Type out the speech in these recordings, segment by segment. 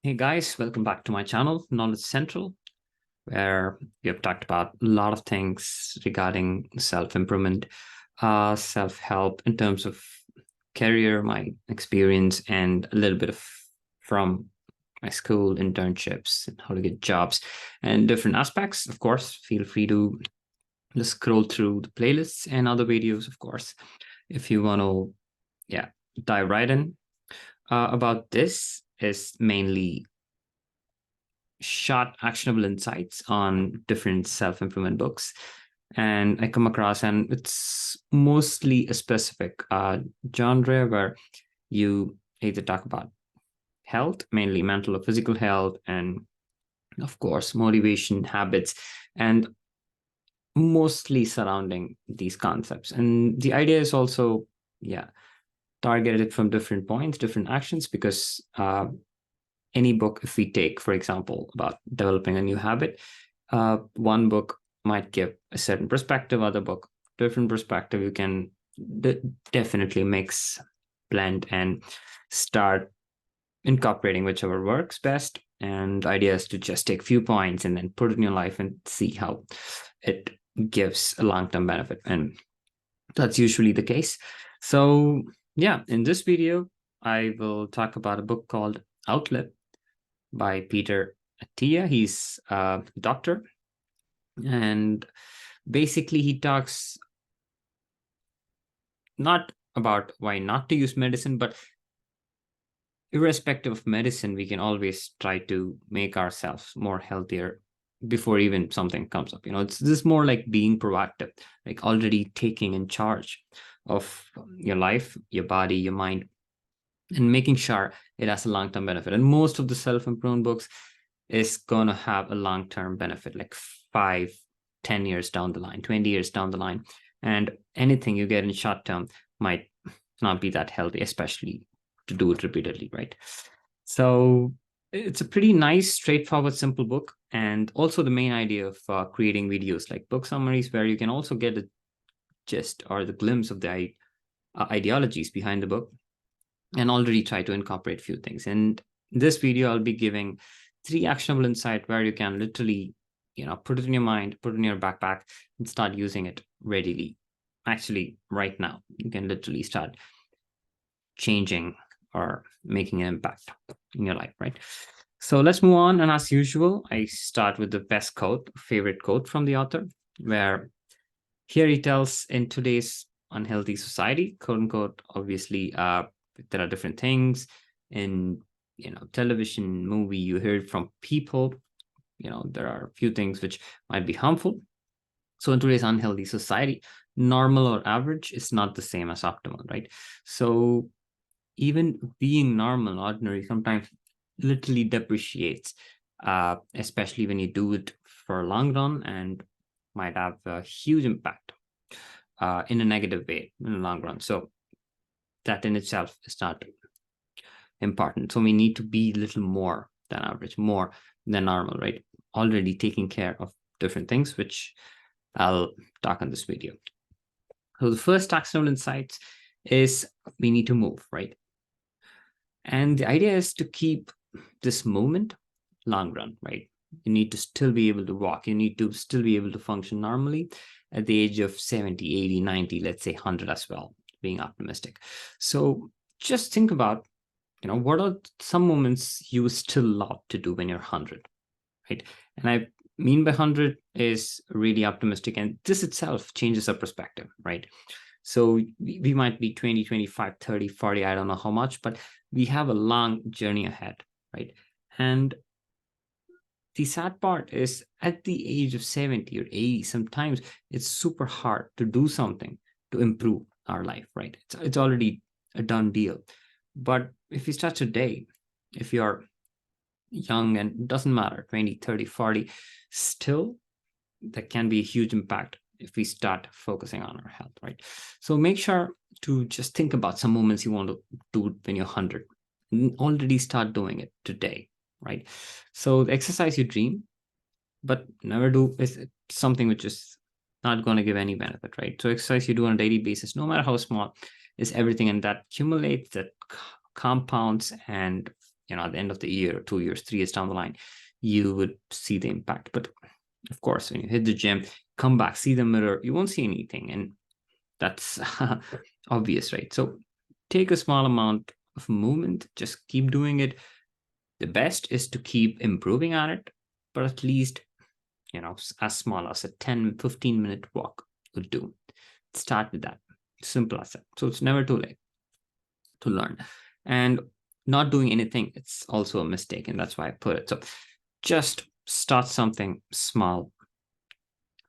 Hey guys, welcome back to my channel, Knowledge Central, where we have talked about a lot of things regarding self-improvement, self-help in terms of career, my experience, and a little bit of from my school internships and how to get jobs and different aspects. Of course, feel free to just scroll through the playlists and other videos, of course, if you want to, dive right in. About this is mainly short actionable insights on different self-improvement books and I come across, and it's mostly a specific genre where you either talk about health, mainly mental or physical health, and of course motivation, habits, and mostly surrounding these concepts. And the idea is also targeted from different points, different actions, because any book, if we take, for example, about developing a new habit, one book might give a certain perspective, other book, different perspective. You can definitely mix, blend, and start incorporating whichever works best. And the idea is to just take a few points and then put it in your life and see how it gives a long-term benefit. And that's usually the case. So yeah, in this video, I will talk about a book called Outlive by Peter Attia. He's a doctor, and basically he talks not about why not to use medicine, but irrespective of medicine, we can always try to make ourselves more healthier before even something comes up. It's this more like being proactive, like already taking in charge of your life, your body, your mind, and making sure it has a long-term benefit. And most of the self-improvement books is going to have a long-term benefit, like 5, 10 years down the line, 20 years down the line. And anything you get in short term might not be that healthy, especially to do it repeatedly, right? So it's a pretty nice, straightforward, simple book. And also the main idea of creating videos like book summaries, where you can also get a gist or the glimpse of the ideologies behind the book, and already try to incorporate a few things. And in this video, I'll be giving 3 actionable insights where you can literally, put it in your mind, put it in your backpack, and start using it readily. Actually, right now, you can literally start changing or making an impact in your life, right? So let's move on. And as usual, I start with the best quote, favorite quote from the author, where here he tells, in today's unhealthy society, quote unquote, obviously, there are different things in, television, movie, you hear it from people, there are a few things which might be harmful. So in today's unhealthy society, normal or average is not the same as optimal, right? So even being normal, ordinary, sometimes literally depreciates, especially when you do it for a long run, and might have a huge impact in a negative way in the long run. So that in itself is not important. So we need to be a little more than average, more than normal, right? Already taking care of different things, which I'll talk on this video. So the first actionable insights is we need to move, right? And the idea is to keep this movement long run, right? You need to still be able to walk. You need to still be able to function normally at the age of 70, 80, 90, let's say 100 as well, being optimistic. So just think about, what are some moments you still love to do when you're 100, right? And I mean by 100 is really optimistic, and this itself changes our perspective, right? So we might be 20, 25, 30, 40, I don't know how much, but we have a long journey ahead, right? And the sad part is at the age of 70 or 80, sometimes it's super hard to do something to improve our life, right? It's already a done deal. But if you start today, if you're young, and it doesn't matter, 20, 30, 40, still, that can be a huge impact if we start focusing on our health, right? So make sure to just think about some moments you want to do when you're 100. Already start doing it today, right? So the exercise you dream, but never do, is something which is not going to give any benefit, right? So exercise you do on a daily basis, no matter how small, is everything, and that accumulates, that compounds, and at the end of the year, 2 years, 3 years down the line, you would see the impact. But of course, when you hit the gym, come back, see the mirror, you won't see anything. And that's obvious, right? So take a small amount of movement, just keep doing it. The best is to keep improving on it, but at least, as small as a 10-15 minute walk would do. Start with that. Simple as that. So it's never too late to learn. And not doing anything, it's also a mistake. And that's why I put it. So just start something small.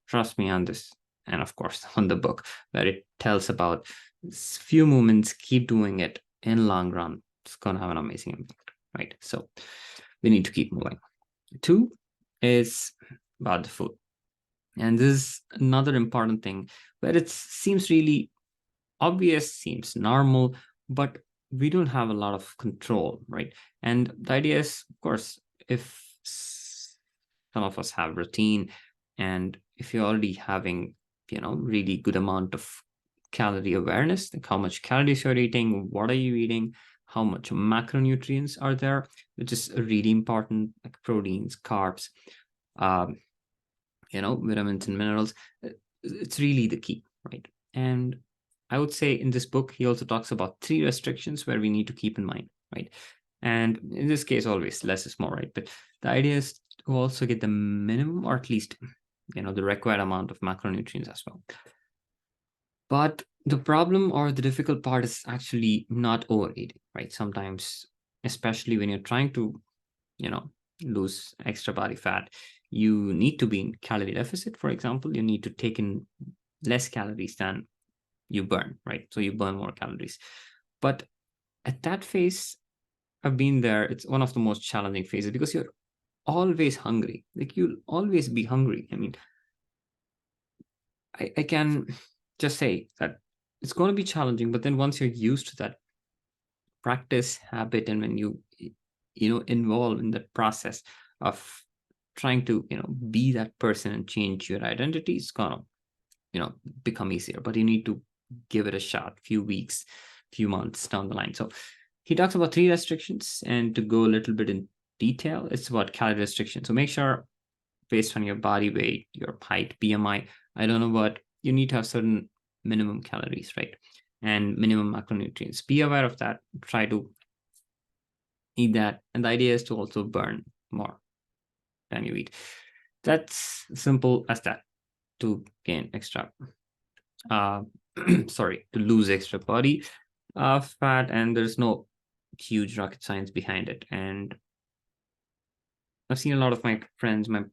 Trust me on this. And of course, on the book, where it tells about few movements, keep doing it in long run. It's going to have an amazing impact, right? So we need to keep moving. 2 is about the food. And this is another important thing where it seems really obvious, seems normal, but we don't have a lot of control, right? And the idea is, of course, if some of us have routine, and if you're already having, really good amount of calorie awareness, like how much calories you're eating, what are you eating, how much macronutrients are there, which is really important, like proteins, carbs, vitamins and minerals. It's really the key, right? And I would say in this book, he also talks about 3 restrictions where we need to keep in mind, right? And in this case, always less is more, right? But the idea is to also get the minimum, or at least, the required amount of macronutrients as well. But the problem or the difficult part is actually not overeating, right? Sometimes, especially when you're trying to, lose extra body fat, you need to be in calorie deficit. For example, you need to take in less calories than you burn, right? So you burn more calories. But at that phase, I've been there. It's one of the most challenging phases because you're always hungry. Like, you'll always be hungry. I mean, I can just say that it's going to be challenging, but then once you're used to that practice, habit, and when you involve in the process of trying to be that person and change your identity, it's gonna become easier. But you need to give it a shot, few weeks, few months down the line. So he talks about 3 restrictions, and to go a little bit in detail, it's about calorie restriction. So make sure, based on your body weight, your height, BMI, I don't know, but you need to have certain minimum calories, right? And minimum macronutrients. Be aware of that. Try to eat that. And the idea is to also burn more than you eat. That's simple as that, to gain extra, to lose extra body fat. And there's no huge rocket science behind it. And I've seen a lot of my friends, my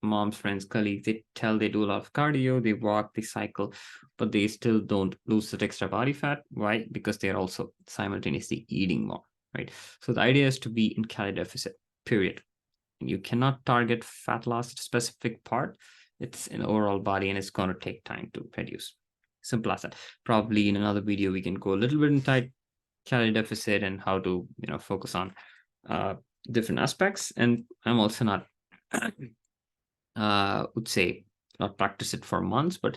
mom's friends, colleagues, they do a lot of cardio, they walk, they cycle, but they still don't lose that extra body fat. Why? Because they're also simultaneously eating more, right? So the idea is to be in calorie deficit, period. And you cannot target fat loss at a specific part. It's an overall body, and it's going to take time to reduce. Simple as that. Probably in another video, we can go a little bit into calorie deficit and how to, focus on different aspects. And I'm also not would say not practice it for months, but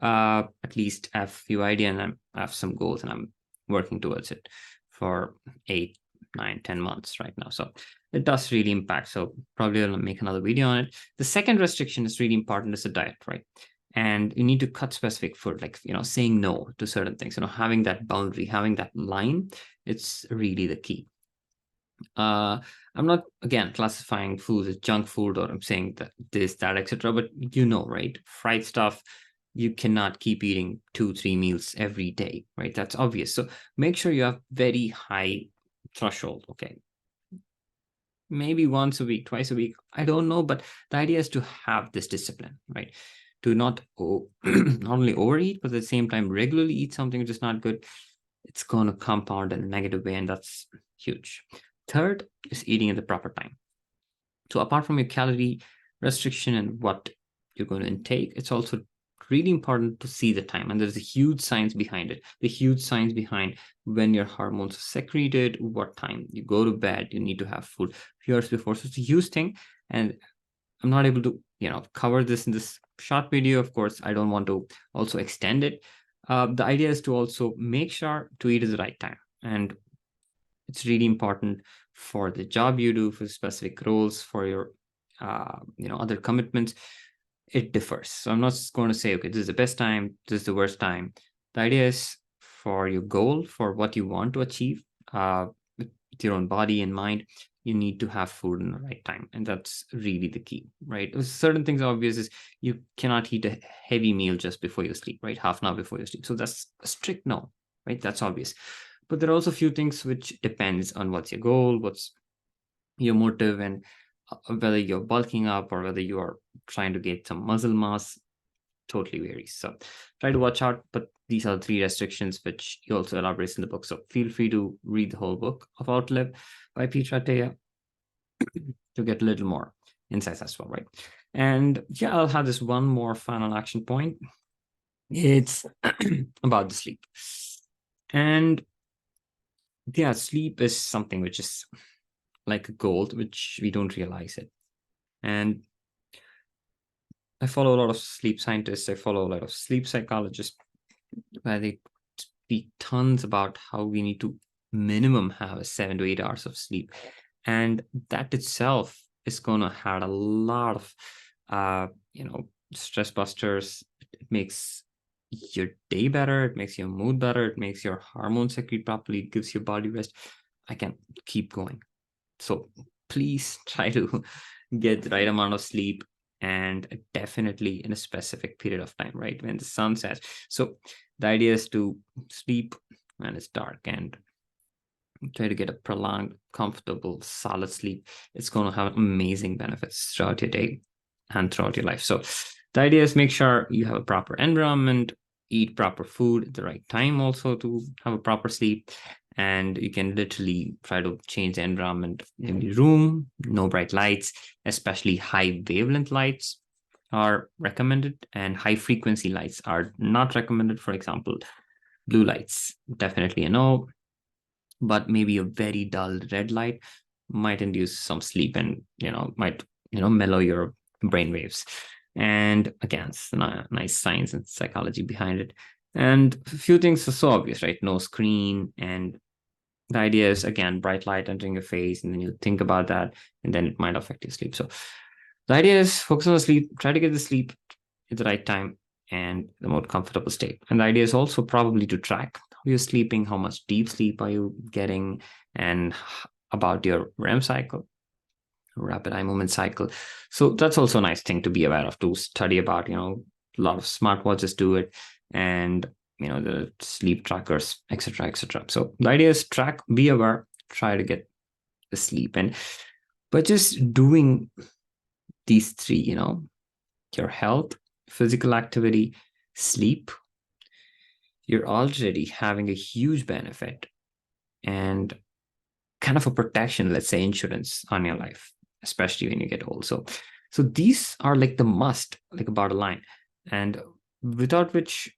at least have a few idea, and I have some goals, and I'm working towards it for 8, 9, 10 months right now. So it does really impact. So probably I'll make another video on it. The second restriction is really important, is a diet, right? And you need to cut specific food, like, saying no to certain things, having that boundary, having that line. It's really the key. I'm not, again, classifying food as junk food, or I'm saying that this, that, etc. But right? Fried stuff, you cannot keep eating 2-3 meals every day, right? That's obvious. So make sure you have very high threshold. Okay, maybe once a week, twice a week, I don't know, but the idea is to have this discipline, right? To not not only overeat, but at the same time regularly eat something which is not good. It's going to compound in a negative way, and that's huge. Third is eating at the proper time. So apart from your calorie restriction and what you're going to intake, it's also really important to see the time. And there's a huge science behind it. The huge science behind when your hormones are secreted, what time you go to bed, you need to have food few hours before. So it's a huge thing. And I'm not able to, cover this in this short video. Of course, I don't want to also extend it. The idea is to also make sure to eat at the right time. And It's really important for the job you do, for specific roles, for your other commitments. It differs. So I'm not just going to say, okay, this is the best time, this is the worst time. The idea is for your goal, for what you want to achieve, with your own body and mind, you need to have food in the right time. And that's really the key, right? Certain things obvious is you cannot eat a heavy meal just before you sleep, right? Half an hour before you sleep. So that's a strict no, right? That's obvious. But there are also a few things which depends on what's your goal, what's your motive, and whether you're bulking up or whether you are trying to get some muscle mass. Totally varies. So try to watch out. But these are the three restrictions which he also elaborates in the book. So feel free to read the whole book of Outlive by Peter Attia to get a little more insights as well, right? And yeah, I'll have this one more final action point. It's about the sleep. And yeah, sleep is something which is like a gold, which we don't realize it. And I follow a lot of sleep scientists, I follow a lot of sleep psychologists, where they speak tons about how we need to minimum have a 7 to 8 hours of sleep. And that itself is going to have a lot of, stress busters. It makes your day better. It makes your mood better. It makes your hormones secrete properly. It gives your body rest. I can keep going. So please try to get the right amount of sleep, and definitely in a specific period of time, right? When the sun sets. So the idea is to sleep when it's dark and try to get a prolonged, comfortable, solid sleep. It's going to have amazing benefits throughout your day and throughout your life. So the idea is make sure you have a proper environment, eat proper food at the right time also to have a proper sleep. And you can literally try to change the environment in the room, no bright lights, especially high wavelength lights are recommended, and high frequency lights are not recommended. For example, blue lights, definitely a no, but maybe a very dull red light might induce some sleep and might mellow your brain waves. And again, it's nice science and psychology behind it. And a few things are so obvious, right? No screen. And the idea is, again, bright light entering your face, and then you think about that, and then it might affect your sleep. So the idea is focus on the sleep, try to get the sleep at the right time and the more comfortable state. And the idea is also probably to track how you're sleeping, how much deep sleep are you getting, and about your REM cycle, rapid eye movement cycle. So that's also a nice thing to be aware of, to study about. A lot of smartwatches do it, and the sleep trackers, etc., etc. So the idea is track, be aware, try to get the sleep. And but just doing these three, your health, physical activity, sleep, you're already having a huge benefit and kind of a protection, let's say insurance on your life, especially when you get old. So these are like the must, like a bottom line, and without which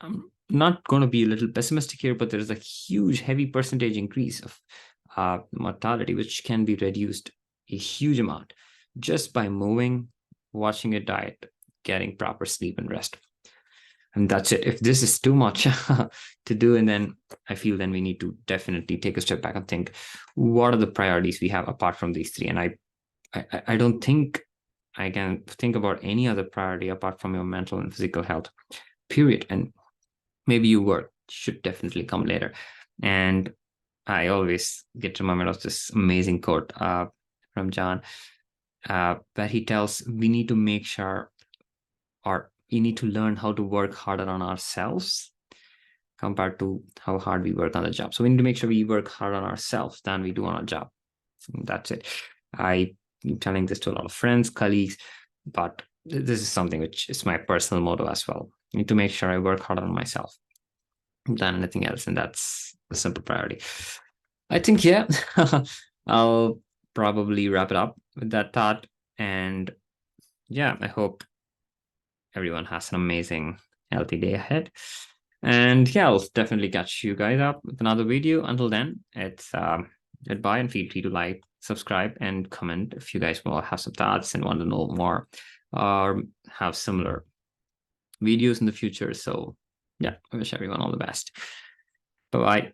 I'm not going to be a little pessimistic here, but there's a huge, heavy percentage increase of mortality, which can be reduced a huge amount just by moving, watching your diet, getting proper sleep and rest. And that's it. If this is too much to do, and then I feel then we need to definitely take a step back and think, what are the priorities we have apart from these three? And I don't think I can think about any other priority apart from your mental and physical health, period. And maybe your work should definitely come later. And I always get reminded of this amazing quote from John, where he tells we need to make sure, or we need to learn how to work harder on ourselves compared to how hard we work on the job. So we need to make sure we work hard on ourselves than we do on our job. That's it. I'm telling this to a lot of friends, colleagues, but this is something which is my personal motto as well. I need to make sure I work harder on myself than anything else, and that's a simple priority. I think, yeah, I'll probably wrap it up with that thought. And yeah, I hope everyone has an amazing, healthy day ahead. And yeah, I'll definitely catch you guys up with another video. Until then, it's goodbye, and feel free to like, subscribe, and comment if you guys will have some thoughts and want to know more or have similar videos in the future. So yeah, I wish everyone all the best. Bye-bye.